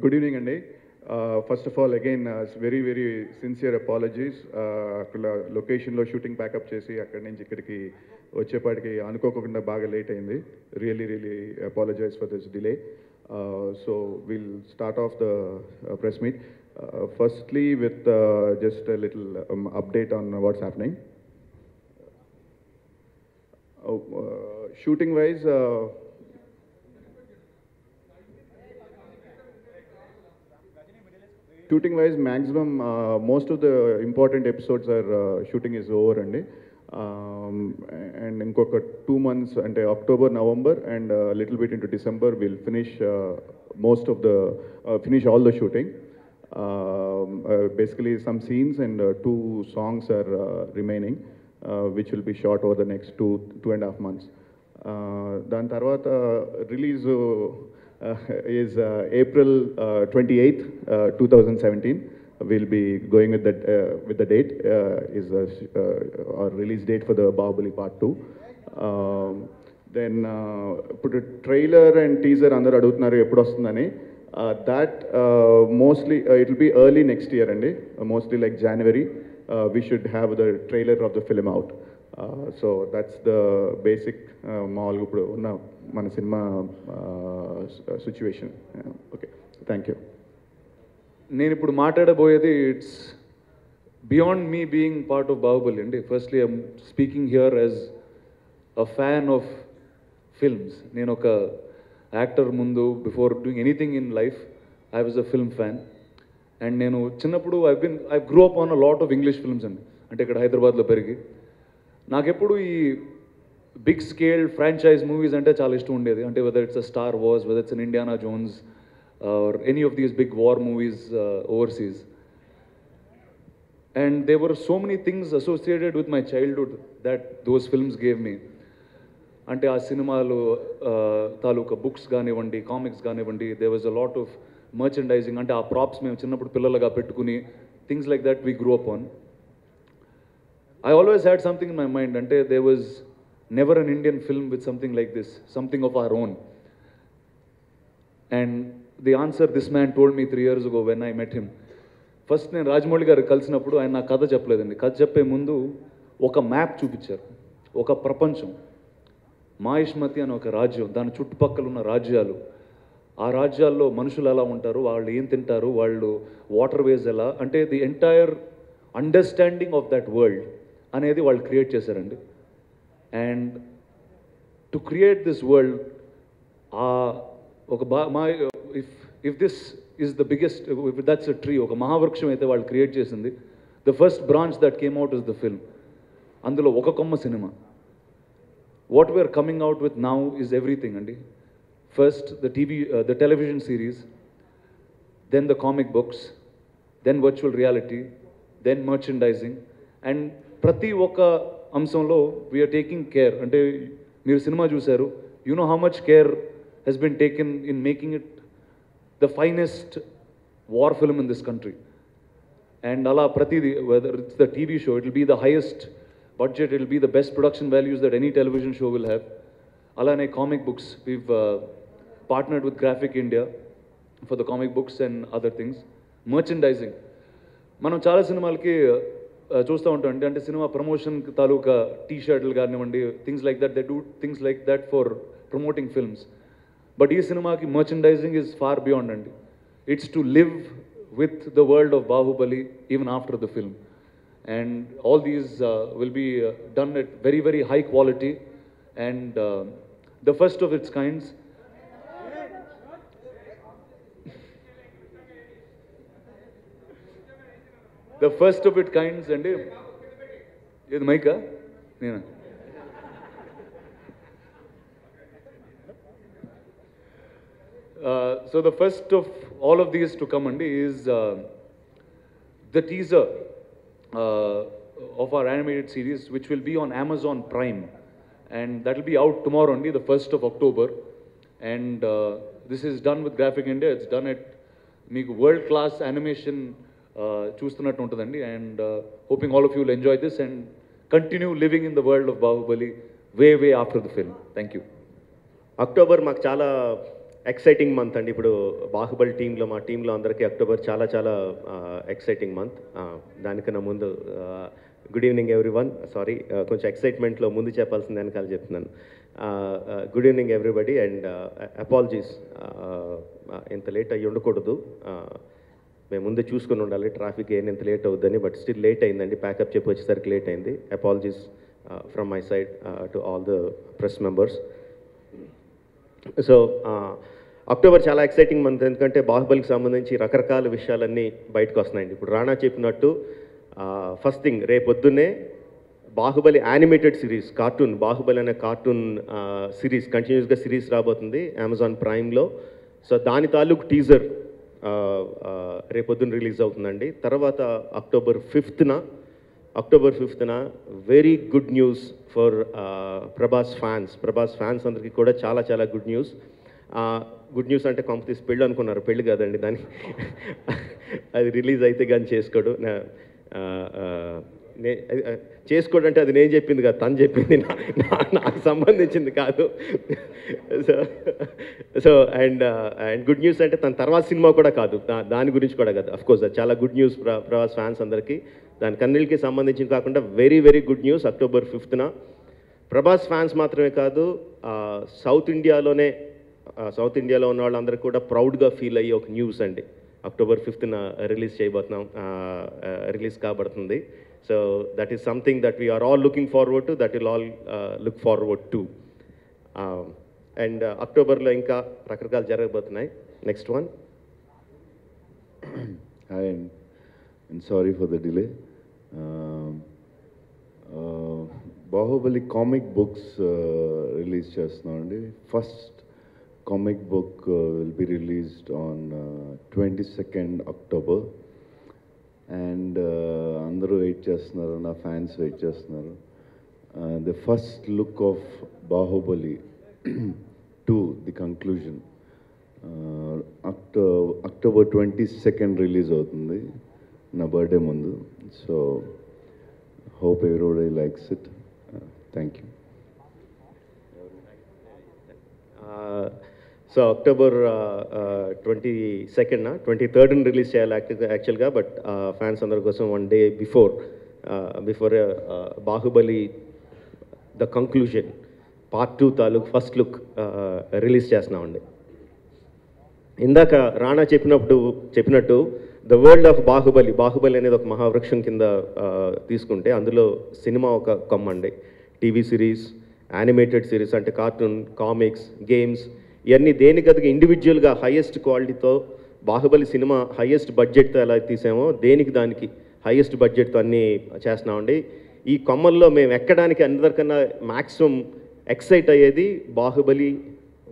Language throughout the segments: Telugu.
Good evening, Andy. First of all, again, very, very sincere apologies. అక్కడ లొకేషన్లో షూటింగ్ ప్యాకప్ చేసి అక్కడి నుంచి ఇక్కడికి వచ్చేపాటికి అనుకోకుండా బాగా లేట్ అయింది. Really apologise for this delay. So will start of the press meet. Firstly, with just a little update on what's happening. Shooting wise, maximum most of the important episodes are shooting is over, and inkoka 2 months ante October, November, and a little bit into December we'll finish finish all the shooting. Basically some scenes and 2 songs are remaining, which will be shot over the next 2.5 months. Dan tarvata release is April 28th, 2017. We'll be going with the date is our release date for the Bahubali Part 2. Then put a trailer and teaser andaru adugutunnaru eppudu vastundani. That mostly it will be early next year, mostly like January. We should have the trailer of the film out. So that's the basic మామూలుగా ఇప్పుడు ఉన్న మన cinema situation. Okay, thank you. నేను ఇప్పుడు మాట్లాడబోయేది it's beyond me being part of Baahubali అండి. Firstly I'm speaking here as a fan of films. నేను ఒక యాక్టర్ ముందు before doing anything in life I was a film fan. And నేను చిన్నప్పుడు I grow up on a lot of English films అండి. అంటే ఇక్కడ హైదరాబాద్లో పెరిగి నాకెప్పుడు ఈ బిగ్ స్కేల్ ఫ్రాంచైజ్ మూవీస్ అంటే చాలా ఇష్టం ఉండేది. అంటే whether it's a Star Wars, whether it's an Indiana Jones or any of these big war movies overseas. And they were so many things associated with my childhood that those films gave me. అంటే ఆ సినిమాలు తాలూకా బుక్స్ కానివ్వండి, కామిక్స్ కానివ్వండి, they was a lot of merchandising. అంటే ఆ ప్రాప్స్ మేము చిన్నప్పుడు పిల్లలుగా పెట్టుకుని things like that we grow up on. I always had something in my mind, ante there was never an Indian film with something like this, something of our own. And the answer this man told me 3 years ago when I met him. First నేను రాజమౌళి గారు కలిసినప్పుడు ఆయన నా కథ చెప్పలేదండి. కథ చెప్పే ముందు ఒక మ్యాప్ చూపించారు. ఒక ప్రపంచం, మాయిష్మతి అని ఒక రాజ్యం, దాని చుట్టుపక్కల ఉన్న రాజ్యాలు, ఆ రాజ్యాల్లో మనుషులు ఎలా ఉంటారు, వాళ్ళు ఏం తింటారు, వాళ్ళు వాటర్ వేస్ ఎలా, అంటే the entire understanding of that world అనేది వాళ్ళు క్రియేట్ చేశారండి. And to create this world ఒక if this is the biggest, if that's a tree, ఒక మహావృక్షం అయితే వాళ్ళు క్రియేట్ చేసింది, the first branch that came out is the film. అందులో ఒక కొమ్మ cinema. What we're coming out with now is everything అండి. First the television series, then the comic books, then virtual reality, then merchandising, and ప్రతి ఒక్క అంశంలో వీఆర్ టేకింగ్ కేర్. అంటే మీరు సినిమా చూశారు, you know how much care he's been taken in making it the finest war film in this country. And అలా ప్రతిదీ, whether it's the TV show, it will be the highest budget, it will be the best production values that any television show will have. అలానే comic books, we've partnered with Graphic India for the comic books and other things. Merchandising, మనం చాలా సినిమాలకి చూస్తూ ఉంటాం అండి. అంటే సినిమా ప్రమోషన్ తాలూకా టీ షర్ట్లు కానివ్వండి, things like that, they do things like that for promoting films. But ఈ సినిమాకి మర్చెండైజింగ్ ఈజ్ ఫార్ బియాండ్ అండి. It's to live with the world of Baahubali even after the film. And all these will be done at very very high quality and the first of its kinds. The first of its kinds, and ఇది మైకా నేనా? So the first of all of these to come is the teaser of our animated series, which will be on Amazon Prime, and that will be out tomorrow only, the 1st of October. And this is done with Graphic India. It's done at మీకు world class animation చూస్తున్నట్టు ఉంటుందండి. And hoping all of you will enjoy this and continue living in the world of Baahubali way after the film. Thank you. October మాకు చాలా ఎక్సైటింగ్ మంత్ అండి. ఇప్పుడు బాహుబలి టీంలో మా టీంలో అందరికీ అక్టోబర్ చాలా చాలా ఎక్సైటింగ్ మంత్. దానికన్నా ముందు గుడ్ ఈవినింగ్ ఎవ్రీవన్. సారీ, కొంచెం ఎక్సైట్మెంట్లో ముందు చెప్పాల్సింది వెనకాల చెప్తున్నాను. Good evening everybody and apologies. ఇంత లేట్ అయ్యి ఉండకూడదు, మేము ముందే చూసుకొని ఉండాలి ట్రాఫిక్ ఇంత లేట్ అవుద్దని. బట్ స్టిల్ లేట్ అయిందండి, ప్యాకప్ చెప్పి వచ్చేసరికి లేట్ అయింది. Apologies from my side to all the press members. So October చాలా ఎక్సైటింగ్ మంత్, ఎందుకంటే బాహుబలికి సంబంధించి రకరకాల విషయాలన్నీ బయటకు వస్తున్నాయండి. ఇప్పుడు రాణా చెప్పినట్టు ఫస్ట్ థింగ్, రేపొద్దున్నే Baahubali animated series cartoon, Baahubali అనే కార్టూన్ సిరీస్ కంటిన్యూస్గా సిరీస్ రాబోతుంది అమెజాన్ ప్రైమ్లో. సో దాని తాలూకు టీజర్ రేపొద్దున రిలీజ్ అవుతుందండి. తర్వాత అక్టోబర్ ఫిఫ్త్న very good news for Prabhas fans అందరికీ కూడా చాలా చాలా గుడ్ న్యూస్. గుడ్ న్యూస్ అంటే కాంపిటీస్ పెళ్ళి అనుకున్నారు, పెళ్ళి కాదండి దాన్ని. అది రిలీజ్ అయితే కానీ చేసుకోడు. చేసుకోడు అంటే అది నేను చెప్పింది కాదు, తను చెప్పింది, నాకు సంబంధించింది కాదు. సో అండ్ గుడ్ న్యూస్ అంటే తన తర్వాత సినిమా కూడా కాదు, దాని గురించి కూడా కాదు. అఫ్కోర్స్ అది చాలా గుడ్ న్యూస్ ప్రభాస్ ఫ్యాన్స్ అందరికీ. దాని కన్నీళ్ళకి సంబంధించి కాకుండా very very good news October 5న. ప్రభాస్ ఫ్యాన్స్ మాత్రమే కాదు, సౌత్ ఇండియాలో ఉన్న వాళ్ళందరూ కూడా ప్రౌడ్గా ఫీల్ అయ్యే ఒక న్యూస్ అండి. అక్టోబర్ 5న రిలీజ్ కాబడుతుంది. So that is something that we're all looking forward to, that will all look forward to. And అక్టోబర్లో ఇంకా రకరకాలు జరగబోతున్నాయి. Next one. Hi, and sorry for the delay. Baahubali comic books release చేస్తున్నామండి. First comic book will be released on 22nd October. అండ్ అందరూ వెయిట్ చేస్తున్నారు, నా ఫ్యాన్స్ వెయిట్ చేస్తున్నారు. The first look of Baahubali 2, the conclusion, October 22nd release అవుతుంది, నా బర్త్డే ముందు. So hope everybody likes it. Thank you. So October 22nd 23rd release చేయాలి యాక్చువల్గా. బట్ ఫ్యాన్స్ అందరి కోసం 1 day before Baahubali the conclusion part 2 తాలూకు ఫస్ట్ లుక్ రిలీజ్ చేస్తున్నామండి. ఇందాక రాణా చెప్పినట్టు ద వరల్డ్ ఆఫ్ బాహుబలి అనేది ఒక మహావృక్షం కింద తీసుకుంటే అందులో సినిమా ఒక కొమ్మండి. టీవీ సిరీస్, యానిమేటెడ్ సిరీస్ అంటే కార్టూన్, కామిక్స్, గేమ్స్, ఇవన్నీ దేనికదిగా ఇండివిజువల్గా హైయెస్ట్ క్వాలిటీతో బాహుబలి సినిమా హైయెస్ట్ బడ్జెట్తో ఎలా తీసామో దానికి హైయెస్ట్ బడ్జెట్తో అన్నీ చేస్తున్నామండి. ఈ కొమ్మల్లో మేము ఎక్కడానికి అందరికన్నా మ్యాక్సిమం ఎక్సైట్ అయ్యేది Baahubali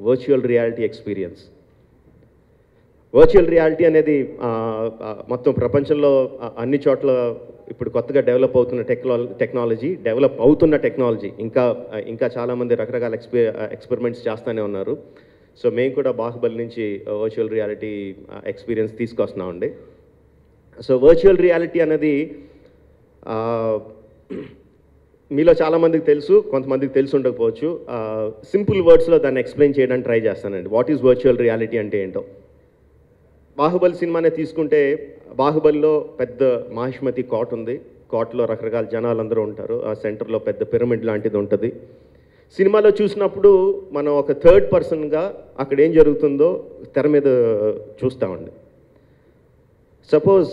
virtual reality experience. Virtual reality అనేది మొత్తం ప్రపంచంలో అన్ని చోట్ల ఇప్పుడు కొత్తగా డెవలప్ అవుతున్న టెక్నాలజీ. ఇంకా చాలామంది రకరకాల ఎక్స్పెరిమెంట్స్ చేస్తూనే ఉన్నారు. సో మేము కూడా బాహుబలి నుంచి వర్చువల్ రియాలిటీ ఎక్స్పీరియన్స్ తీసుకొస్తున్నామండి. సో వర్చువల్ రియాలిటీ అనేది మీలో చాలామందికి తెలుసు, కొంతమందికి తెలిసి ఉండకపోవచ్చు. సింపుల్ వర్డ్స్లో దాన్ని ఎక్స్ప్లెయిన్ చేయడానికి ట్రై చేస్తానండి. వాట్ ఈజ్ వర్చువల్ రియాలిటీ అంటే ఏంటో. బాహుబలి సినిమానే తీసుకుంటే బాహుబలిలో పెద్ద మహిష్మతి కోట ఉంది. కోటలో రకరకాల జనాలందరూ ఉంటారు. ఆ సెంటర్లో పెద్ద పిరమిడ్ లాంటిది ఉంటుంది. సినిమాలో చూసినప్పుడు మనం ఒక థర్డ్ పర్సన్గా అక్కడ ఏం జరుగుతుందో తెర మీద చూస్తామండి. సపోజ్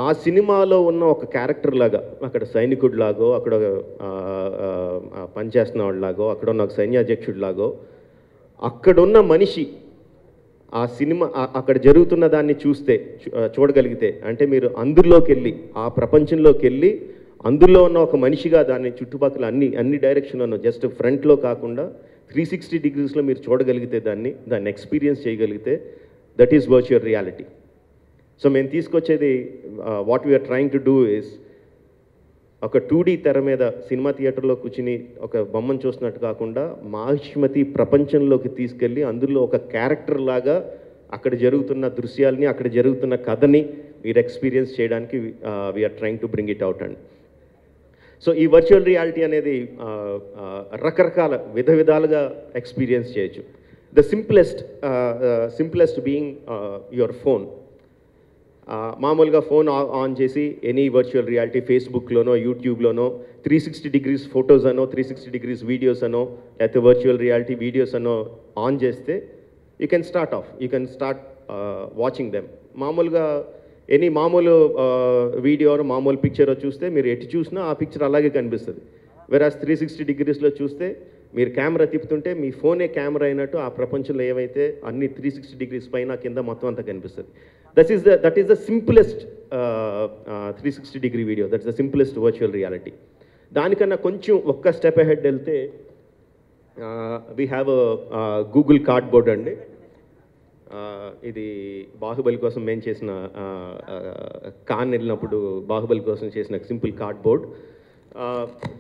ఆ సినిమాలో ఉన్న ఒక క్యారెక్టర్ లాగా, అక్కడ సైనికుడిలాగో, అక్కడ పనిచేస్తున్న వాళ్ళలాగో, అక్కడ ఉన్న ఒక సైన్యాధ్యక్షుడిలాగో అక్కడున్న మనిషి ఆ సినిమా అక్కడ జరుగుతున్న దాన్ని చూడగలిగితే, అంటే మీరు అందులోకి వెళ్ళి ఆ ప్రపంచంలోకి వెళ్ళి అందులో ఉన్న ఒక మనిషిగా దాన్ని చుట్టుపక్కల అన్ని డైరెక్షన్లో జస్ట్ ఫ్రంట్లో కాకుండా 360 degreesలో మీరు చూడగలిగితే, దాన్ని ఎక్స్పీరియన్స్ చేయగలిగితే, that is virtual reality. So మేము తీసుకొచ్చేది what we're trying to do is ఒక 2D తెర మీద సినిమా థియేటర్లో కూర్చుని ఒక బొమ్మను చూస్తున్నట్టు కాకుండా మహిష్మతి ప్రపంచంలోకి తీసుకెళ్ళి అందులో ఒక క్యారెక్టర్ లాగా అక్కడ జరుగుతున్న దృశ్యాలని, అక్కడ జరుగుతున్న కథని మీరు ఎక్స్పీరియన్స్ చేయడానికి we are trying to bring it out and. So ఈ వర్చువల్ రియాలిటీ అనేది రకరకాల విధాలుగా ఎక్స్పీరియన్స్ చేయొచ్చు. The simplest being your phone. మామూలుగా ఫోన్ ఆన్ చేసి ఎనీ వర్చువల్ రియాలిటీ ఫేస్బుక్లోనో యూట్యూబ్లోనో 360 degrees ఫొటోస్ అనో 360 degrees వీడియోస్ అనో లేకపోతే వర్చువల్ రియాలిటీ వీడియోస్ అనో ఆన్ చేస్తే you can start watching them. మామూలుగా ఎనీ మామూలు వీడియో మామూలు పిక్చర్ చూస్తే మీరు ఎటు చూసినా ఆ పిక్చర్ అలాగే కనిపిస్తుంది. వెరాజ్ 360 degreesలో చూస్తే మీరు కెమెరా తిప్పుతుంటే మీ ఫోనే కెమెరా అయినట్టు ఆ ప్రపంచంలో ఏవైతే అన్ని 360 degrees పైన కింద మొత్తం అంతా కనిపిస్తుంది. That is the simplest 360 degree video. That's the simplest virtual reality. దానికన్నా కొంచెం ఒక్క స్టెప్ అహెడ్ వెళ్తే వీ హ్యావ్ గూగుల్ కార్డ్బోర్డ్ అండి. ఇది బాహుబలి కోసం మేము చేసిన కాన్ వెళ్ళినప్పుడు బాహుబలి కోసం చేసిన సింపుల్ కార్డ్బోర్డ్.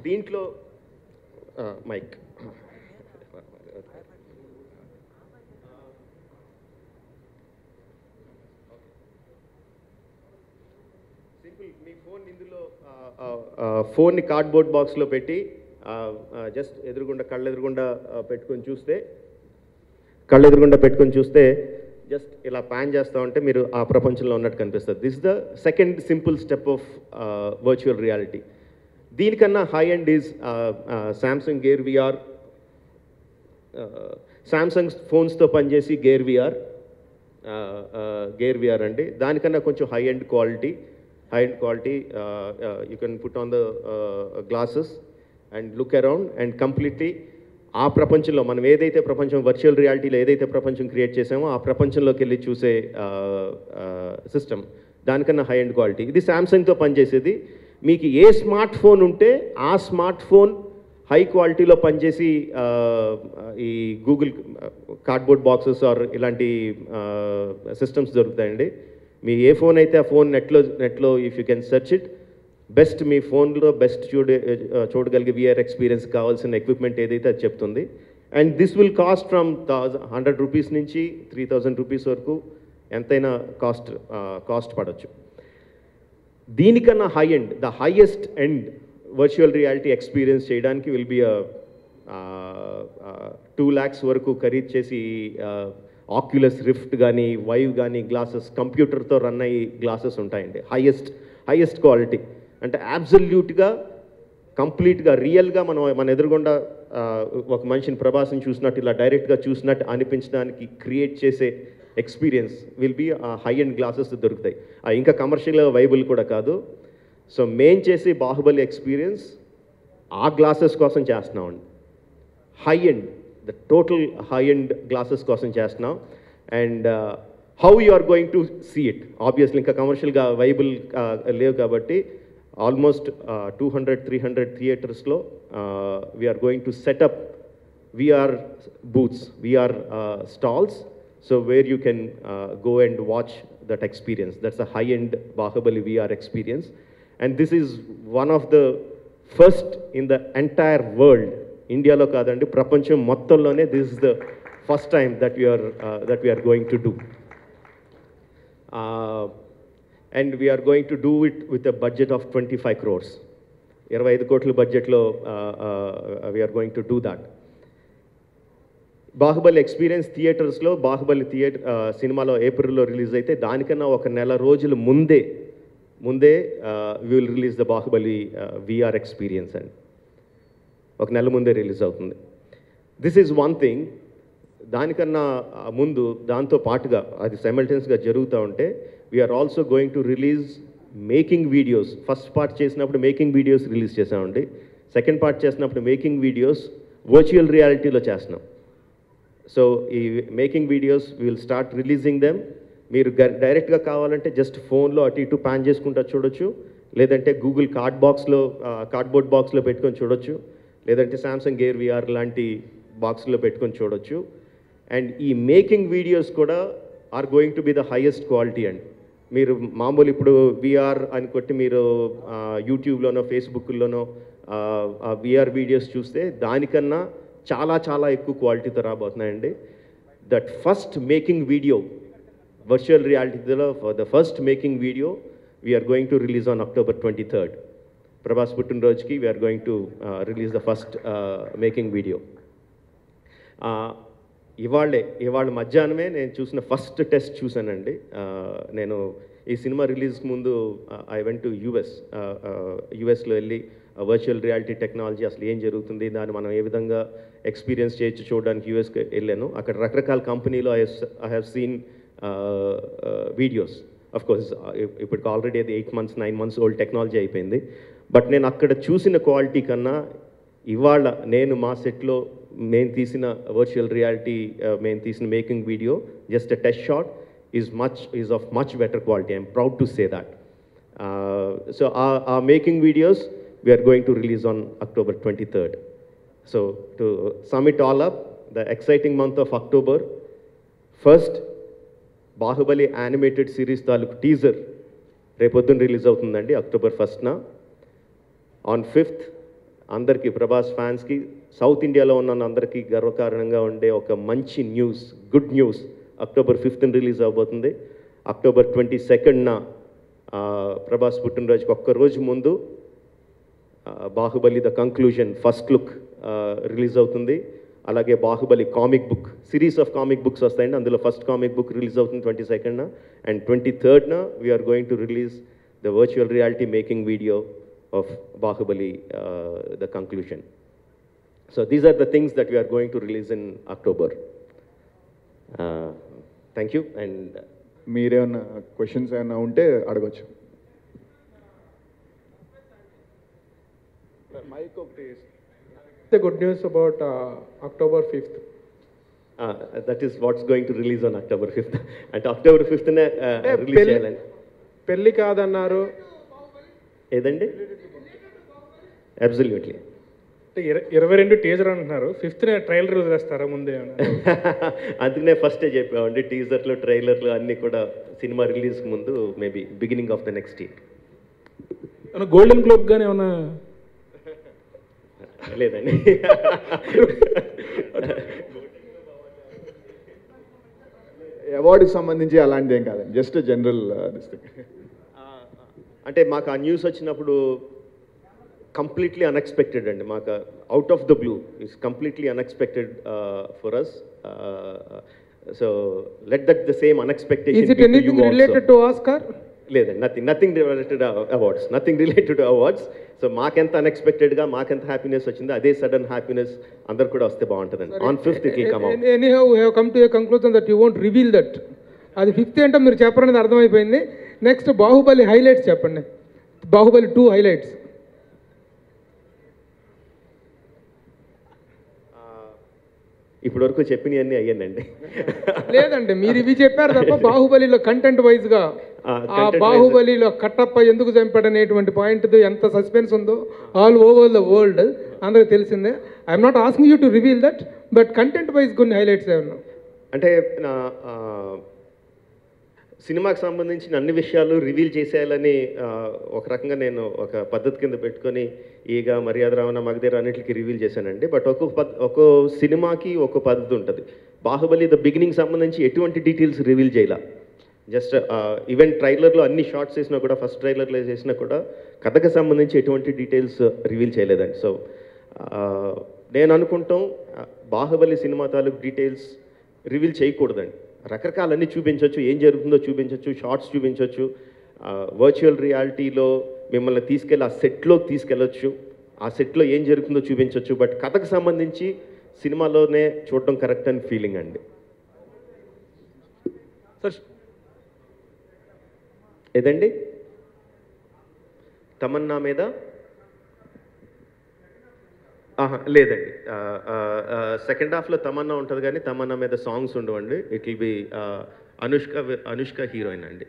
దీంట్లో మైక్ సింపుల్ మీ ఫోన్ ఇందులో ఫోన్ని కార్డ్బోర్డ్ బాక్స్లో పెట్టి జస్ట్ కళ్ళ ఎదురుగుండా పెట్టుకొని చూస్తే జస్ట్ ఇలా ప్యాన్ చేస్తూ ఉంటే మీరు ఆ ప్రపంచంలో ఉన్నట్టు కనిపిస్తుంది. This the second simple step of virtual reality. దీనికన్నా high end is Samsung Gear VR. Samsung ఫోన్స్తో పనిచేసి గేర్ విఆర్ అండి. దానికన్నా కొంచెం high end quality you can put on the glasses and look around and completely ఆ ప్రపంచంలో మనం ఏదైతే ప్రపంచం వర్చువల్ రియాలిటీలో ఏదైతే ప్రపంచం క్రియేట్ చేసామో ఆ ప్రపంచంలోకి వెళ్ళి చూసే సిస్టమ్. దానికన్నా హై ఎండ్ క్వాలిటీ. ఇది శాంసంగ్తో పనిచేసేది. మీకు ఏ స్మార్ట్ ఫోన్ ఉంటే ఆ స్మార్ట్ ఫోన్ హై క్వాలిటీలో పనిచేసి ఈ గూగుల్ కార్డ్బోర్డ్ బాక్సెస్ ఆర్ ఇలాంటి సిస్టమ్స్ దొరుకుతాయండి. మీ ఏ ఫోన్ అయితే ఆ ఫోన్ నెట్లో if you can search it best మీ ఫోన్లో బెస్ట్ చూడగలిగే విఆర్ ఎక్స్పీరియన్స్ కావాల్సిన ఎక్విప్మెంట్ ఏదైతే అది చెప్తుంది. And this will cost from 100 rupees నుంచి 3000 రూపీస్ వరకు ఎంతైనా కాస్ట్ పడవచ్చు. దీనికన్నా high end the highest end virtual reality experience చేయడానికి విల్ బి 2 lakhs వరకు ఖరీదు చేసి ఆక్యులస్ రిఫ్ట్ కానీ వైవ్ కానీ గ్లాసెస్ కంప్యూటర్తో రన్ అయ్యి గ్లాసెస్ ఉంటాయండి. హైయెస్ట్ క్వాలిటీ అంటే అబ్సల్యూట్గా కంప్లీట్గా రియల్గా మన ఎదురుగుండా ఒక మనిషిని ప్రభాస్ని చూసినట్టు ఇలా డైరెక్ట్గా చూసినట్టు అనిపించడానికి క్రియేట్ చేసే experience will be high end glasses దొరుకుతాయి. ఇంకా కమర్షియల్గా వైబుల్ కూడా కాదు. సో మేం చేసే బాహుబలి ఎక్స్పీరియన్స్ ఆ గ్లాసెస్ కోసం చేస్తున్నామండి. High end the total high end glasses కోసం చేస్తున్నాం. And how you are going to see it obviously ఇంకా కమర్షియల్గా వైబుల్ లేవు కాబట్టి ఆల్మోస్ట్ 200-300 థియేటర్స్లో we're going to set up VR booths, VR stalls, so where you can go and watch that experience. That's a high-end Bahubali VR experience, and this is one of the first in the entire world. India lo kadandi prapancham mottallone this is the first time that we are going to do, and we are going to do it with a budget of 25 crores. 25 కోట్ల బడ్జెట్లో we are going to do that. Baahubali experience థియేటర్స్లో బాహుబలి సినిమాలో ఏప్రిల్లో రిలీజ్ అయితే దానికన్నా ఒక నెల రోజుల ముందే we will release the Baahubali VR experience అండి. ఒక నెల ముందే రిలీజ్ అవుతుంది. This is one thing. దానికన్నా ముందు దాంతో పాటుగా అది సైమల్టేనియస్గా జరుగుతూ ఉంటే we're also going to release making videos. First part చేసినప్పుడు మేకింగ్ వీడియోస్ రిలీజ్ చేసామండి. సెకండ్ పార్ట్ చేసినప్పుడు మేకింగ్ వీడియోస్ వర్చువల్ రియాలిటీలో చేస్తున్నాం. సో ఈ making videos will start releasing them. మీరు డైరెక్ట్గా కావాలంటే జస్ట్ ఫోన్లో అటు ఇటు ప్యాన్ చేసుకుంటూ చూడొచ్చు, లేదంటే గూగుల్ కార్డ్బోర్డ్ బాక్స్లో పెట్టుకొని చూడొచ్చు, లేదంటే సామ్సంగ్ గేర్ VR లాంటి బాక్స్లో పెట్టుకొని చూడొచ్చు. అండ్ ఈ మేకింగ్ వీడియోస్ కూడా are going to be the highest quality అండి. మీరు మామూలు ఇప్పుడు VR అని కొట్టి మీరు యూట్యూబ్లోనో ఫేస్బుక్లోనో VR వీడియోస్ చూస్తే దానికన్నా చాలా చాలా ఎక్కువ క్వాలిటీతో రాబోతున్నాయండి. That first making video virtual రియాలిటీలో the first making video we are going to release on October 23rd. Prabhas పుట్టినరోజుకి we are going to release the first making video. ఇవాళ మధ్యాహ్నమే నేను చూసిన ఫస్ట్ టెస్ట్ చూశానండి. నేను ఈ సినిమా రిలీజ్కి ముందు ఐ వెంట్ టు యుఎస్లో వెళ్ళి వర్చువల్ రియాలిటీ టెక్నాలజీ అసలు ఏం జరుగుతుంది, దాన్ని మనం ఏ విధంగా ఎక్స్పీరియన్స్ చేయొచ్చు చూడడానికి యూఎస్కి వెళ్ళాను. అక్కడ రకరకాల కంపెనీలో I have seen videos. Of course ఇప్పటికి ఆల్రెడీ అది 8 months 9 months ఓల్డ్ టెక్నాలజీ అయిపోయింది. బట్ నేను అక్కడ చూసిన క్వాలిటీ కన్నా ఇవాళ నేను మా సెట్లో మేము తీసిన వర్చువల్ రియాలిటీ మేము తీసిన making video just a test shot is of much better quality. I'm proud to say that. So ఆ making videos we are going to release on October 23rd. So to sum it all up, the exciting month of October, first Bahubali animated series తాలూకు టీజర్ రేపొద్దున రిలీజ్ అవుతుందండి October 1st. On 5th అందరికీ ప్రభాస్ ఫ్యాన్స్కి సౌత్ ఇండియాలో ఉన్న అందరికీ గర్వకారణంగా ఉండే ఒక మంచి news, good news, October 5th release అవబోతుంది. October 22nd ప్రభాస్ పుట్టినరోజుకి ఒక్కరోజు ముందు Baahubali the conclusion first look release అవుతుంది. అలాగే Baahubali comic book series of comic books వస్తాయండి, అందులో ఫస్ట్ కామిక్ బుక్ రిలీజ్ అవుతుంది 22nd. And 23rd we are going to release the virtual reality making video of Baahubali the conclusion. So these are the things that we are going to release in October. Thank you. And మీరేమన్నా క్వశ్చన్స్ ఏమైనా ఉంటే అడగచ్చు. The good news about October 5th. That is what's going to release on October 5th. And October 5th release చేయాలండి. పెళ్లి కాదన్నారు ఏదండి? అబ్సల్యూట్లీ. 22 టీజర్ అంటున్నారు, 5th ట్రైలర్ వదిలేస్తారా ముందే? అందుకనే ఫస్టే చెప్పామండి, టీజర్లు ట్రైలర్లు అన్నీ కూడా సినిమా రిలీజ్కి ముందు maybe beginning of the next year. Golden globe గానే ఏమన్నా? లేదండి. అవార్డుకి సంబంధించి అలాంటిది ఏం కాదండి, జస్ట్ జనరల్ అంటే మాకు ఆ న్యూస్ వచ్చినప్పుడు కంప్లీట్లీ అన్ఎక్స్పెక్టెడ్ అండి. మాకు out of the blue it's completely unexpected for us. So let that the same unexpectation. Is it anything related to Oscar? లేదండి, nothing related awards, nothing related awards. So మాకెంత అన్ఎక్స్పెక్టెడ్గా మాకెంత హ్యాపీనెస్ వచ్చిందో అదే సడన్ హ్యాపీనెస్ అందరు కూడా వస్తే బాగుంటుందండి. On 5th it will come out. Anyhow, we have come to a conclusion that you won't reveal that. అది 5th అంటే మీరు చెప్పరనేది అర్థమైపోయింది. నెక్స్ట్ బాహుబలి హైలైట్స్ చెప్పండి, బాహుబలి 2 హైలైట్స్. ఇప్పటివరకు చెప్పినవన్నీ అయ్యానండి. లేదండి, మీరు ఇవి చెప్పారు తప్ప బాహుబలిలో కంటెంట్ వైజ్గా ఆ బాహుబలిలో కట్టప్ప ఎందుకు చంపాడనేటువంటి పాయింట్ ఎంత సస్పెన్స్ ఉందో ఆల్ ఓవర్ ద వరల్డ్ అందరికి తెలిసిందే. I'm not asking you to reveal that, but content wise కొన్ని హైలైట్స్ ఏమన్నా అంటే సినిమాకి సంబంధించిన అన్ని విషయాలు రివీల్ చేసేయాలని ఒక రకంగా నేను ఒక పద్ధతి కింద పెట్టుకొని ఈగ, మర్యాద రావణ, మగధీర అన్నిటికీ రివీల్ చేశానండి. బట్ ఒక్కో సినిమాకి ఒక పద్ధతి ఉంటుంది. బాహుబలి ద బిగినింగ్ సంబంధించి ఎటువంటి డీటెయిల్స్ రివీల్ చేయాల. జస్ట్ ఈవెన్ ట్రైలర్లో అన్ని షార్ట్స్ వేసినా కూడా, ఫస్ట్ ట్రైలర్లో చేసినా కూడా కథకు సంబంధించి ఎటువంటి డీటెయిల్స్ రివీల్ చేయలేదండి. సో నేను అనుకుంటాం బాహుబలి సినిమా తాలూకు డీటెయిల్స్ రివీల్ చేయకూడదండి. రకరకాలన్నీ చూపించవచ్చు, ఏం జరుగుతుందో చూపించవచ్చు, షార్ట్స్ చూపించవచ్చు, వర్చువల్ రియాలిటీలో మిమ్మల్ని తీసుకెళ్ళి ఆ సెట్లోకి తీసుకెళ్ళచ్చు, ఆ సెట్లో ఏం జరుగుతుందో చూపించవచ్చు. బట్ కథకు సంబంధించి సినిమాలోనే చూడటం కరెక్ట్ అని ఫీలింగ్ అండి. ఏదండి తమన్నా మీద? లేదండి, సెకండ్ హాఫ్లో తమన్నా ఉంటుంది కానీ తమన్నా మీద సాంగ్స్ ఉండవండి. It will B Anushka heroine అండి.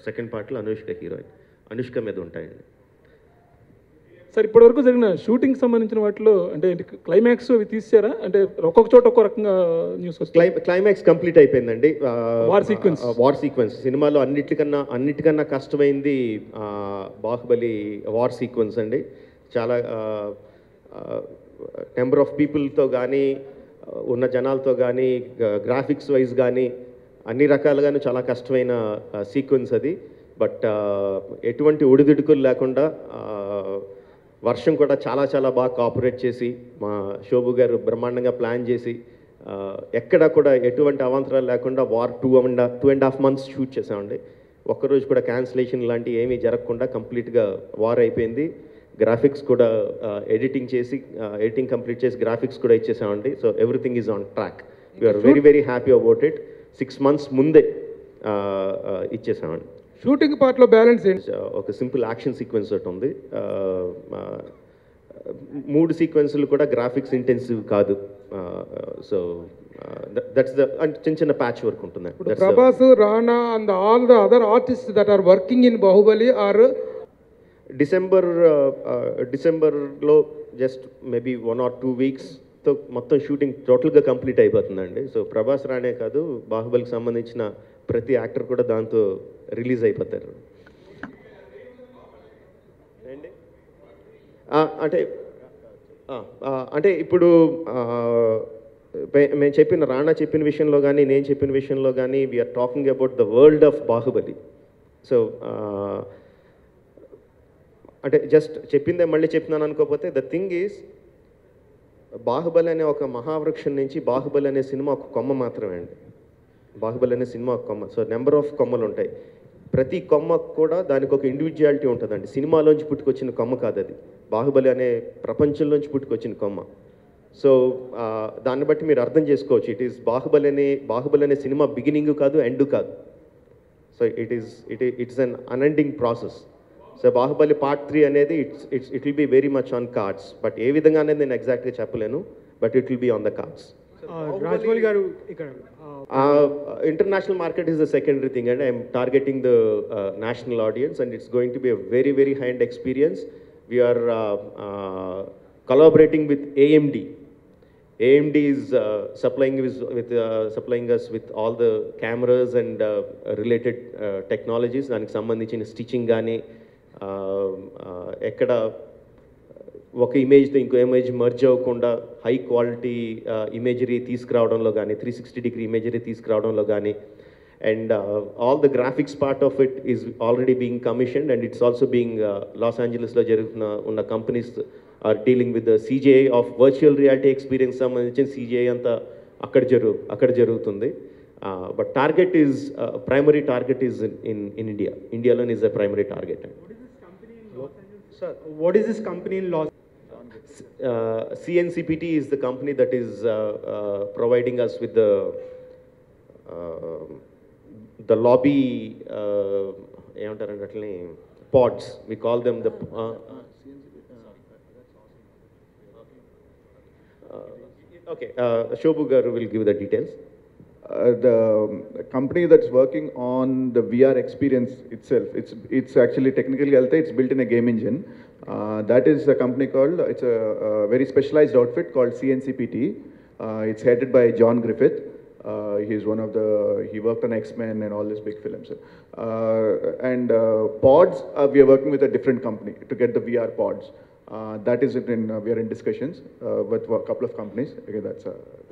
సెకండ్ పార్ట్లో అనుష్క హీరోయిన్, అనుష్క మీద ఉంటాయండి. సార్ ఇప్పటివరకు జరిగిన షూటింగ్ సంబంధించిన వాటిలో అంటే క్లైమాక్స్ అవి తీసారా? అంటే ఒక్కొక్క చోట ఒక్కో రకంగా న్యూస్ వస్తుంది. క్లైమాక్స్ కంప్లీట్ అయిపోయిందండి. వార్ సీక్వెన్స్ సినిమాలో అన్నిటికన్నా కష్టమైంది బాహుబలి వార్ సీక్వెన్స్ అండి. చాలా నెంబర్ ఆఫ్ పీపుల్తో కానీ, ఉన్న జనాలతో కానీ, గ్రాఫిక్స్ వైజ్ కానీ అన్ని రకాలుగాను చాలా కష్టమైన సీక్వెన్స్ అది. బట్ ఎటువంటి ఒడిదుడుకులు లేకుండా వర్షం కూడా చాలా చాలా బాగా కోఆపరేట్ చేసి, మా శోభు గారు బ్రహ్మాండంగా ప్లాన్ చేసి ఎక్కడ కూడా ఎటువంటి అవాంతరాలు లేకుండా వార్ 2.5 months షూట్ చేసామండి. ఒక్కరోజు కూడా క్యాన్సిలేషన్ లాంటివి ఏమీ జరగకుండా కంప్లీట్గా వార్ అయిపోయింది. గ్రాఫిక్స్ కూడా ఎడిటింగ్ కంప్లీట్ చేసి గ్రాఫిక్స్ కూడా ఇచ్చేసామండి. So everything is on track. We are very very happy about it. 6 months ముందే ఇచ్చేసామండి. షూటింగ్ పార్ట్లో బ్యాలెన్స్ ఏంటి? ఒక సింపుల్ యాక్షన్ సీక్వెన్స్ ఒకటి ఉంది. 3 సీక్వెన్స్లు కూడా గ్రాఫిక్స్ ఇంటెన్సివ్ కాదు. సో దట్స్ ద చిన్న చిన్న ప్యాచ్ వర్క్ ఉంటుంది. Prabhas, Rana and all the other artist that are working in Baahubali are డిసెంబర్లో జస్ట్ మేబీ 1 or 2 weeksతో మొత్తం షూటింగ్ టోటల్గా కంప్లీట్ అయిపోతుందండి. సో ప్రభాస్ రానే కాదు, బాహుబలికి సంబంధించిన ప్రతి యాక్టర్ కూడా దాంతో రిలీజ్ అయిపోతారు. అంటే ఇప్పుడు మేము చెప్పిన రాణా చెప్పిన విషయంలో కానీ నేను చెప్పిన విషయంలో కానీ we're talking about the world of Baahubali. So అంటే జస్ట్ చెప్పిందే మళ్ళీ చెప్తున్నాను అనుకోకపోతే ద థింగ్ ఈజ్ బాహుబలి అనే ఒక మహావృక్షం నుంచి బాహుబలి అనే సినిమా ఒక కొమ్మ మాత్రమే అండి. బాహుబలి అనే సినిమా ఒక కొమ్మ. సో నెంబర్ ఆఫ్ కొమ్మలు ఉంటాయి. ప్రతి కొమ్మకు కూడా దానికి ఒక ఇండివిజువాలిటీ ఉంటుందండి. సినిమాలోంచి పుట్టుకొచ్చిన కొమ్మ కాదు అది, బాహుబలి అనే ప్రపంచంలోంచి పుట్టుకొచ్చిన కొమ్మ. సో దాన్ని బట్టి మీరు అర్థం చేసుకోవచ్చు. బాహుబలి అనే సినిమా బిగినింగ్ కాదు, ఎండ్ కాదు. So it's un unending process. So Baahubali Part 3 అనేది it will be very much on cards. But ఏ విధంగా అనేది నేను ఎగ్జాక్ట్గా చెప్పలేను, but it will be on the cards. Rajamouli garu ఇక్కడ international market is the secondary thing, and I'm targeting the national audience, and it's going to be a very very high-end experience. We are collaborating with AMD. AMD is supplying us with all the cameras and related technologies. దానికి సంబంధించిన స్టిచ్చింగ్ కానీ ఎక్కడ ఒక ఇమేజ్తో ఇంకో ఇమేజ్ మర్జ్ అవ్వకుండా హై క్వాలిటీ ఇమేజరీ తీసుకురావడంలో కానీ 360-degree ఇమేజరీ తీసుకురావడంలో కానీ, and all the graphics part of it is already being commissioned, and it's also being లాస్ ఏంజలస్లో ఉన్న companies are dealing with the CGI of virtual reality experience సంబంధించిన CGI అంతా అక్కడ జరుగుతుంది. But target is primary target is in ఇండియాలోనే is the primary target. What is this company in Los? CNCPT is the company that is providing us with the lobby ఏమంటారంటే pods. We call them the okay. Shobhu garu will give the details. The company that's working on the VR experience itself, it's actually technically it's built in a game engine. That is a company called, it's a very specialized outfit called CNCPT. It's headed by John Griffith. He's one of he worked on X-Men and all these big films. Pods, we are working with a different company to get the VR pods. That is we are in discussions with a couple of companies. Okay, that's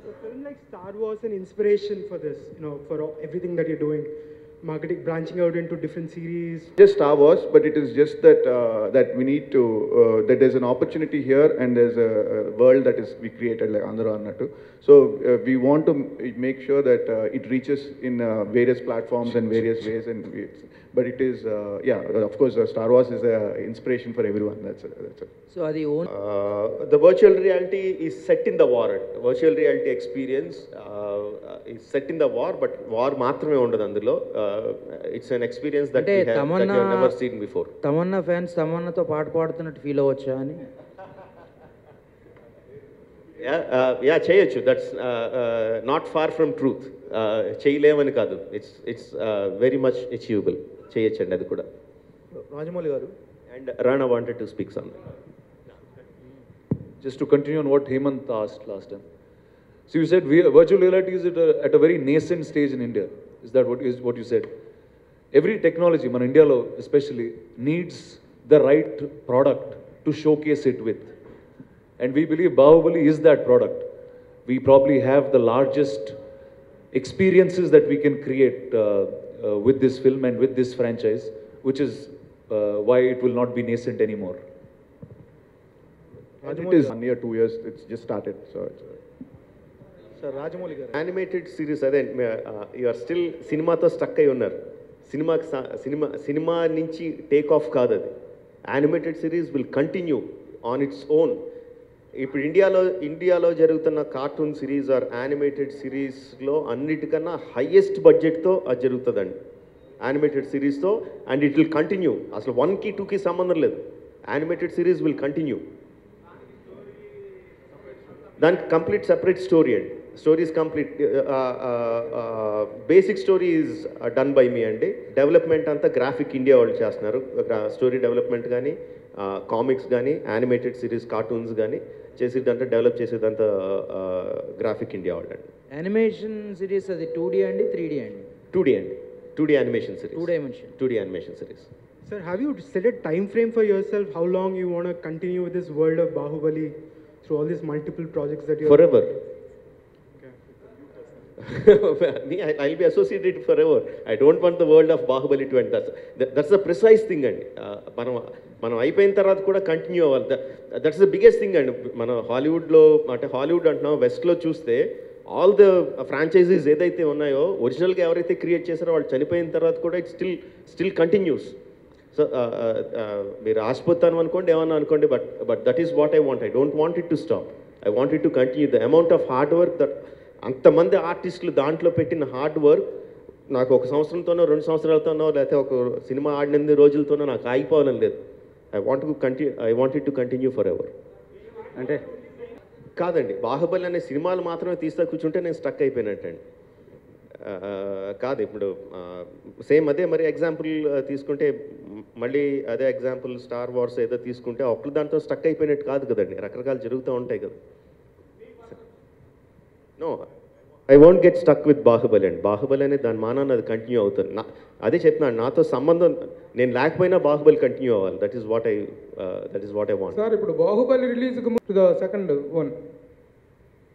So film like Star Wars an inspiration for this, for everything that you're doing, marketing, branching out into different series. Just Star Wars, but it is just that that we need to that there's an opportunity here, and there's a world that is we created like Andhra Annattu. So we want to make sure that it reaches in various platforms and various ways, but it is of course Star Wars is an inspiration for everyone. That's it. So are the own The virtual reality is set in the war. Virtual reality experience is set in the war, but war మాత్రమే ఉండదు అందులో. It's an experience that you have never seen before. Tamannaah fans తమన్నాతో పాట పాడుతున్నట్టు ఫీల్ అవ్వచ్చా అని? చేయొచ్చు. That's not far from truth. చేయలేమని కాదు, ఇట్స్ వెరీ మచ్ అచీవబుల్. చేయొచ్చండి అది కూడా. రాజమౌళి గారు and Rana wanted to speak something. Just to continue on what Hemant asked last time. So you said virtual reality is at a very nascent stage in India. Is that what you said? Every technology, man, India lo especially, needs the right product to showcase it with. And we believe Bahubali is that product. We probably have the largest experiences that we can create with this film and with this franchise, which is why it will not be nascent anymore. It is 1 year, 2 years. It's just started. So sir Rajamouli గారు యానిమేటెడ్ సిరీస్ అదే యు ఆర్ స్టిల్ సినిమాతో స్టక్ అయి ఉన్నారు. సినిమా నుంచి టేక్ ఆఫ్ కాదు అది. Animated series will continue on its own. ఇప్పుడు ఇండియాలో జరుగుతున్న కార్టూన్ సిరీస్ ఆర్ యానిమేటెడ్ సిరీస్లో అన్నిటికన్నా హయ్యెస్ట్ బడ్జెట్తో అది జరుగుతుందండి యానిమేటెడ్ సిరీస్తో. And it will continue. అసలు 1కి 2కి సంబంధం లేదు. Animated series will continue. దానికి కంప్లీట్ సెపరేట్ స్టోరీ అండి. Story is complete. Basic story is done by me అండి. డెవలప్మెంట్ అంతా గ్రాఫిక్ ఇండియా వాళ్ళు చేస్తున్నారు. స్టోరీ డెవలప్మెంట్ కానీ కామిక్స్ కానీ యానిమేటెడ్ సిరీస్ కార్టూన్స్ కానీ చేసేదంతా డెవలప్ చేసేదంతా గ్రాఫిక్ ఇండియా వాళ్ళు అండి. యానిమేషన్ సిరీస్ అది 2D అండి 3D అండి? 2D అండి. 2D animation series. 2D animation series. Sir, have you set a time frame for yourself? How long you want to continue with this world of Bahubali through all these multiple projects that you Forever. I'll be associated forever. I don't want the world of Bahubali to end. That's the precise thing అండి. మనం అయిపోయిన తర్వాత కూడా కంటిన్యూ అవ్వాలి. దట్స్ ద బిగ్గెస్ట్ థింగ్ అండి. మన హాలీవుడ్లో అంటే హాలీవుడ్ అంటున్నాం, వెస్ట్లో చూస్తే ఆల్ ద ఫ్రాంచైజీస్ ఏదైతే ఉన్నాయో ఒరిజినల్గా ఎవరైతే క్రియేట్ చేశారో వాళ్ళు చనిపోయిన తర్వాత కూడా ఇట్ స్టిల్ కంటిన్యూస్. సో మీరు ఆశపోతాను అనుకోండి, ఏమన్నా అనుకోండి, but that is what I want. I don't want it to stop. I want it to continue. The amount of hard work that అంతమంది ఆర్టిస్టులు దాంట్లో పెట్టిన హార్డ్ వర్క్ నాకు 1 సంవత్సరంతోనో 2 సంవత్సరాలతోనో లేకపోతే ఒక సినిమా ఆడిన రోజులతోనో నాకు ఆగిపోవాలని లేదు. I want it to continue for ever. అంటే కాదండి, బాహుబలి అనే సినిమాలు మాత్రమే తీస్తా కూర్చుంటే నేను స్టక్ అయిపోయినట్టండి. కాదు, ఇప్పుడు సేమ్ అదే మరి ఎగ్జాంపుల్ తీసుకుంటే మళ్ళీ అదే ఎగ్జాంపుల్ స్టార్ వార్స్ ఏదో తీసుకుంటే ఒక్కరు దాంతో స్టక్ అయిపోయినట్టు కాదు కదండి, రకరకాలు జరుగుతూ ఉంటాయి కదా. No, I want get stuck with Baahubali అండి. బాహుబలి అనేది దాని మానాన్ని అది కంటిన్యూ అవుతుంది. అదే చెప్తున్నాను, నాతో సంబంధం నేను లేకపోయినా బాహుబలి కంటిన్యూ అవ్వాలి. That is what I want. Sir ఇప్పుడు బాహుబలి రిలీజ్కి ముందు సెకండ్ వన్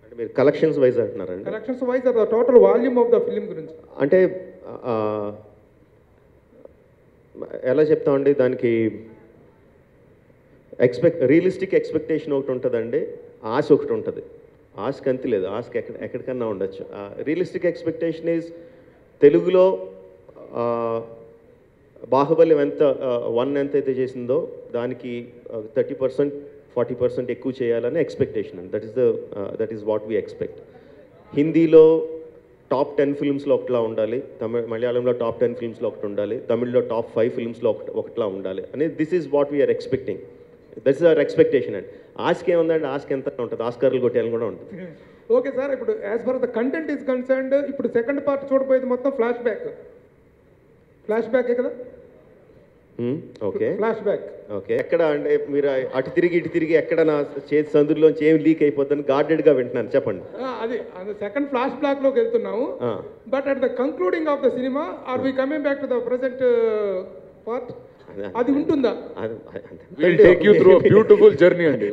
అంటే మీరు కలెక్షన్స్ వైజ్ అంటున్నారండి? Collections wise total volume of the film గురించి అంటే ఎలా చెప్తామండి, దానికి రియలిస్టిక్ ఎక్స్పెక్టేషన్ ఒకటి ఉంటుందండి, ఆశ ఒకటి ఉంటుంది. ఆశకి అంతే లేదు, ఆశకి ఎక్కడికన్నా ఉండొచ్చు. రియలిస్టిక్ ఎక్స్పెక్టేషన్ ఈజ్ తెలుగులో బాహుబలి ఎంత అయితే చేసిందో దానికి 30% 40% ఎక్కువ చేయాలని ఎక్స్పెక్టేషన్ అండి. That is what we expect. హిందీలో టాప్ 10 ఫిల్మ్స్లో ఒకటిలా ఉండాలి, మలయాళంలో టాప్ 10 ఫిల్మ్స్లో ఒకటి ఉండాలి, తమిళ్లో టాప్ 5 ఫిల్మ్స్లో ఒకటిలా ఉండాలి అని this is what we're expecting. That's our expectation అండి. ఆస్కి ఏముందండి, ఆస్కి ఎంత ఉంటుంది, ఆస్కార్లు కొట్టేయాలని కూడా ఉంటుంది. ఓకే సార్, ఇప్పుడు as for the content is concerned ఇప్పుడు సెకండ్ పార్ట్ చూడబోయేది మొత్తం ఫ్లాష్ బ్యాకే కదా? Okay, flash back. ఓకే, ఎక్కడ అంటే మీరు అటు తిరిగి ఇటు తిరిగి ఎక్కడ నా చేతి సందులోంచి ఏమి లీక్ అయిపోద్దని గార్డెడ్గా వింటున్నాను, చెప్పండి. అది సెకండ్ ఫ్లాష్ బ్యాక్ లోకి వెళ్తున్నాము. But at the concluding of the సినిమా are we coming back to the present part, అది ఉంటుందా? We'll take you through a beautiful journey అండి.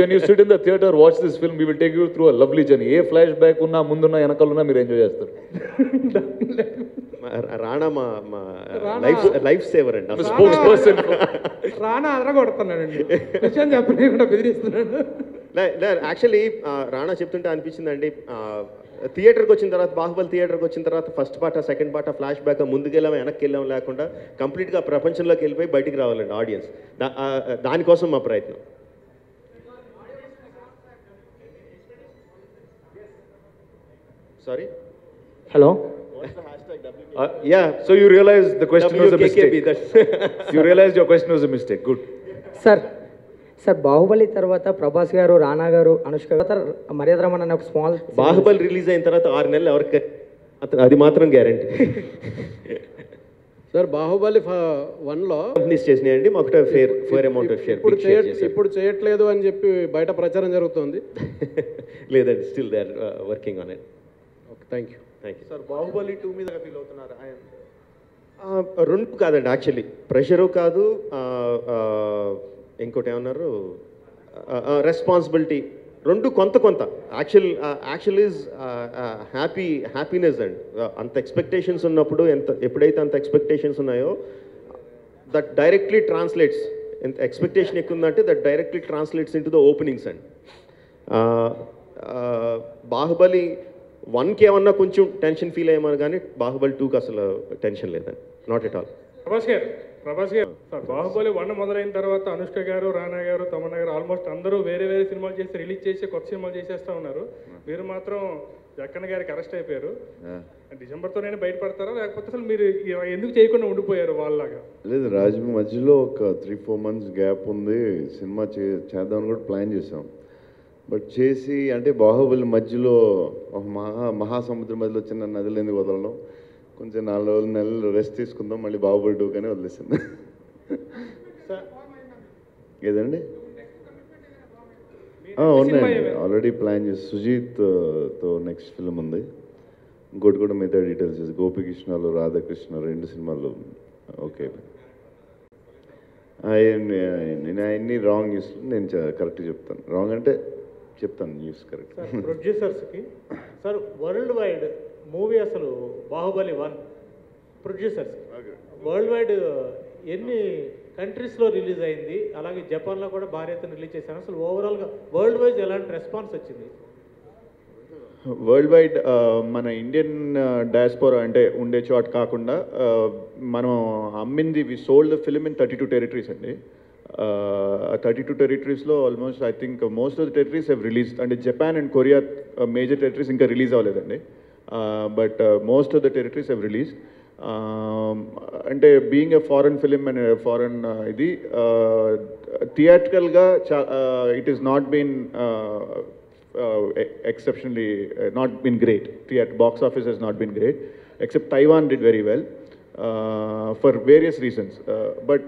When you sit in the theater, watch this film, we will take you through a lovely journey. A flash back ఉన్నా, ముందున్నా, వెనకాలన్నా మీరు ఎంజాయ్ చేస్తారు. రాణా మా లైఫ్ సేవర్ అండి, స్పోర్ట్స్ పర్సన్. రాణా అదరగొడుతున్నాడండి, విషయం చెప్పలేకుండా బెదిరిస్తున్నాడు. యాక్చువల్లీ రాణా చెప్తుంటే అనిపించిందండి, థియేటర్కి వచ్చిన తర్వాత, బాహుబలి థియేటర్కి వచ్చిన తర్వాత first part second part flashback ముందుకెళ్ళాం వెనక్కి వెళ్ళాం లేకుండా కంప్లీట్గా ప్రపంచంలోకి వెళ్ళిపోయి బయటికి రావాలండి ఆడియన్స్. దానికోసం మా ప్రయత్నం. Sorry, hello. Yeah, so you realize the question was a mistake. You realized your question was a mistake. Good. Sir Baahubali తర్వాత ప్రభాస్ గారు, రానా గారు, అనుష్క గారు, మర్యాద రమణ అనే ఒక స్మాల్. బాహుబలి రిలీజ్ అయిన తర్వాత 6 నెలలు ఎవరికి, అది మాత్రం గ్యారంటీ. సార్ బాహుబలి 1లో కంపెనీస్ చేసినాయండి, మాకు ఫేర్ అమౌంట్ ఆఫ్ షేర్. ఇప్పుడు చేయట్లేదు అని చెప్పి బయట ప్రచారం జరుగుతుంది. లేదండి, still they are working on it. Okay, thank you. Sir Baahubali 2 మీద ఫీల్ అవుతున్నారు ఆయన? రెండు కాదండి, యాక్చువల్లీ ప్రెషరు కాదు, ఇంకోటి ఏమన్నారు, రెస్పాన్సిబిలిటీ, రెండు కొంత యాక్చువల్ ఈజ్ హ్యాపీనెస్ అండ్ అంత ఎక్స్పెక్టేషన్స్ ఉన్నప్పుడు ఎప్పుడైతే అంత ఎక్స్పెక్టేషన్స్ ఉన్నాయో దట్ డైరెక్ట్లీ ట్రాన్స్లేట్స్. ఎంత ఎక్స్పెక్టేషన్ ఎక్కువ ఉందంటే that directly translates in to the openings and Baahubali 1కి ఏమన్నా కొంచెం టెన్షన్ ఫీల్ అయ్యామని కానీ బాహుబలి 2కి అసలు టెన్షన్ లేదండి, నాట్ ఎట్ ఆల్. ప్రభాస్ గారు సార్, బాహుబలి 1 మొదలైన తర్వాత అనుష్క గారు, రానా గారు, తమన్నా గారు ఆల్మోస్ట్ అందరూ వేరే వేరే సినిమాలు చేసి రిలీజ్ చేసి కొత్త సినిమాలు చేసేస్తూ ఉన్నారు. మీరు మాత్రం జక్కన్న గారికి అరెస్ట్ అయిపోయారు. డిసెంబర్తోనే బయటపడతారా, లేకపోతే అసలు మీరు ఎందుకు చేయకుండా ఉండిపోయారు వాళ్ళలాగా? లేదు, రాజు మధ్యలో ఒక 3-4 months గ్యాప్ ఉంది. సినిమా చేద్దామని కూడా ప్లాన్ చేసాం. బట్ చేసి అంటే బాహుబలి మధ్యలో ఒక మహాసముద్రం మధ్యలో చిన్న నదులు ఎందుకు వదలడం, కొంచెం 4 నెలలు రెస్ట్ తీసుకుందాం, మళ్ళీ బాహుబలి 2 కానీ వదిలేసింది. ఏదండి? ఉన్నాయండి, ఆల్రెడీ ప్లాన్ చేసి సుజీత్తో నెక్స్ట్ ఫిల్మ్ ఉంది. ఇంకోటి కూడా మిగతా డీటెయిల్స్ చేసి గోపికృష్ణలో రాధాకృష్ణ 2 సినిమాలు ఓకే. నేను అన్ని రాంగ్ న్యూస్ నేను కరెక్ట్గా చెప్తాను. రాంగ్ అంటే చెప్తాను న్యూస్ కరెక్ట్. ప్రొడ్యూసర్స్కి సార్, వరల్డ్ వైడ్ మూవీ అసలు బాహుబలి 1 ప్రొడ్యూసర్స్ వరల్డ్ వైడ్ ఎన్ని కంట్రీస్లో రిలీజ్ అయింది, అలాగే జపాన్లో కూడా భారీ ఎత్తున రిలీజ్ చేశాను. అసలు ఓవరాల్గా వరల్డ్ వైజ్ ఎలాంటి రెస్పాన్స్ వచ్చింది? వరల్డ్ వైడ్ మన ఇండియన్ డయాస్పోరా అంటే ఉండే చోట కాకుండా మనం అమ్మింది, we sold the film in 32 territories అండి. 32 టెరిటరీస్లో almost I think most of the territories have released. అంటే Japan and Korea major territories ఇంకా రిలీజ్ అవ్వలేదండి. But most of the territories have release. అంటే being a foreign film and foreign ఇది థియేట్రికల్గా it is not been exceptionally not been great. Box office has not been great, except Taiwan did very well for various reasons. But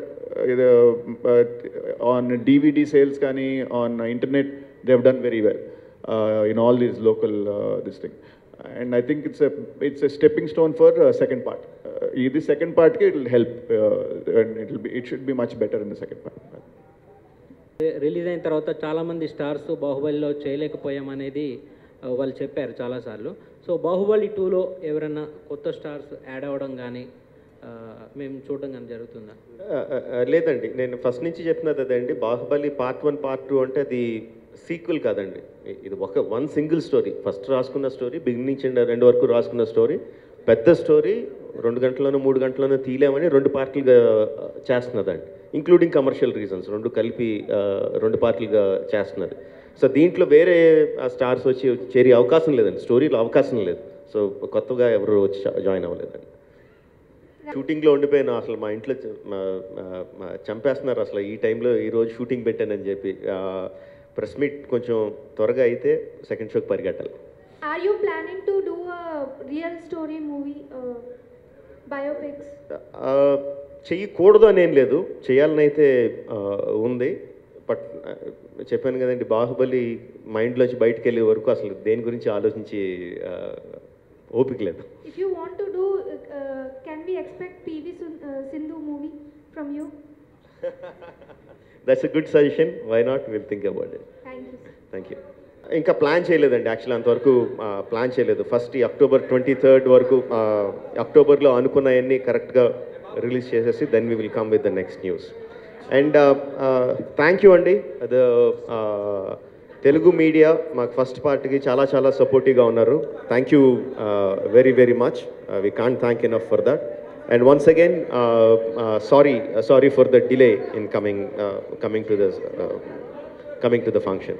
on DVD sales kani, on internet, they have done very well in all these local this thing. And I think it's a stepping stone for second part. The second part it will help, and it should be much better in the second part. Release అయిన తర్వాత చాలామంది స్టార్స్ బాహుబలిలో చేయలేకపోయామనేది వాళ్ళు చెప్పారు చాలాసార్లు. సో బాహుబలి 2లో ఎవరైనా కొత్త స్టార్స్ యాడ్ అవ్వడం కానీ మేము చూడడం కానీ జరుగుతుందా? లేదండి, నేను ఫస్ట్ నుంచి చెప్పినది అదండి. బాహుబలి పార్ట్ 1 పార్ట్ 2 అంటే అది సీక్వెల్ కాదండి. ఇది వన్ సింగిల్ స్టోరీ. ఫస్ట్ రాసుకున్న స్టోరీ, బిగినింగ్ నుంచి 2 వరకు రాసుకున్న స్టోరీ, పెద్ద స్టోరీ 2 గంటల్లోనూ 3 గంటల్లోనూ తీయలేమని 2 పార్ట్లుగా చేస్తున్నదండి. ఇంక్లూడింగ్ కమర్షియల్ రీజన్స్ 2 కలిపి 2 పార్ట్లుగా చేస్తున్నది. సో దీంట్లో వేరే స్టార్స్ వచ్చి చేరే అవకాశం లేదండి, స్టోరీలో అవకాశం లేదు. సో కొత్తగా ఎవరు వచ్చి జాయిన్ అవ్వలేదండి. షూటింగ్లో ఉండిపోయినా అసలు మా ఇంట్లో చంపేస్తున్నారు అసలు ఈ టైంలో ఈరోజు షూటింగ్ పెట్టానని చెప్పి. ప్రెస్ మీట్ కొంచెం త్వరగా అయితే సెకండ్ షోకి పరిగెట్టాలి. Are you planning to do a real story movie, biopics? చెయ్యకూడదు అని ఏం లేదు, చేయాలని అయితే ఉంది. బట్ చెప్పాను కదండి, బాహుబలి మైండ్లోంచి బయటకు వెళ్ళే వరకు అసలు దేని గురించి ఆలోచించి ఓపిక లేదు. If you want to do, can we expect PV Sindhu movie from you? That's a good suggestion. Why not? We'll think about it. Thank you. Thank you. ఇంకా ప్లాన్ చేయలేదండి, యాక్చువల్లీ అంతవరకు ప్లాన్ చేయలేదు. ఫస్ట్ ఈ October 23rd వరకు అక్టోబర్లో అనుకున్నవన్నీ కరెక్ట్గా రిలీజ్ చేసేసి then we will come with the next news. And thank you అండి, తెలుగు మీడియా మాకు ఫస్ట్ పార్ట్కి చాలా చాలా సపోర్టివ్గా ఉన్నారు. Thank you very very much. We can't thank enough for that. And once again, sorry for the delay in coming to the function.